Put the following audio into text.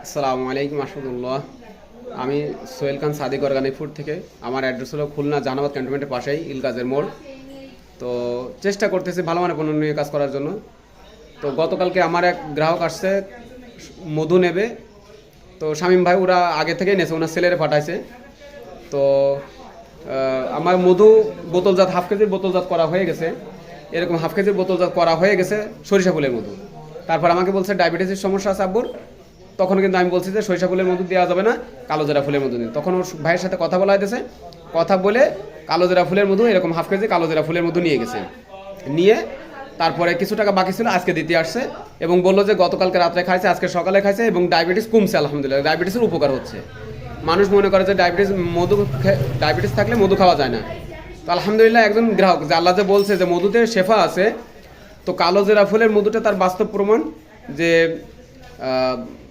আসসালামু আলাইকুম রহমতুল্লাহ। আমি সোহেল খান সাদিক অর্গানিক ফুড থেকে। আমার অ্যাড্রেস হলো খুলনা জাহানাবাদ ক্যান্টনমেন্টের পাশেই ইলগাজের মোড়। তো চেষ্টা করতেছি ভালো মানে পণ্য নিয়ে কাজ করার জন্য। তো গতকালকে আমার এক গ্রাহক আসছে মধু নেবে। তো শামীম ভাই ওরা আগে থেকেই নেছে, ওনার ছেলেরে পাঠাইছে। তো আমার মধু বোতলজাত হাফ কেজির বোতলজাত করা হয়ে গেছে, এরকম হাফ কেজির বোতলজাত করা হয়ে গেছে সরিষা ফুলের মধু। তারপর আমাকে বলছে ডায়াবেটিসের সমস্যা আছে আব্বুর। তখন কিন্তু আমি বলছি যে সরিষা ফুলের মধু দেওয়া যাবে না, কালো জিরা ফুলের মধু দিন। তখন ওর ভাইয়ের সাথে কথা বলা হয়েছে, কথা বলে কালো জিরা ফুলের মধু এরকম হাফ কেজি কালো জিরা ফুলের মধু নিয়ে গেছে। নিয়ে তারপরে কিছু টাকা বাকি ছিল আজকে দিতে আসছে এবং বললো যে গতকালকে রাত্রে খাইছে, আজকে সকালে খাইছে এবং ডায়াবেটিস কমছে, আলহামদুলিল্লাহ ডায়াবেটিসের উপকার হচ্ছে। মানুষ মনে করে যে ডায়াবেটিস থাকলে মধু খাওয়া যায় না। তো আলহামদুলিল্লাহ একজন গ্রাহক যে আল্লাহ যে বলছে যে মধুতে শেফা আছে, তো কালো জিরা ফুলের মধুটা তার বাস্তব প্রমাণ যে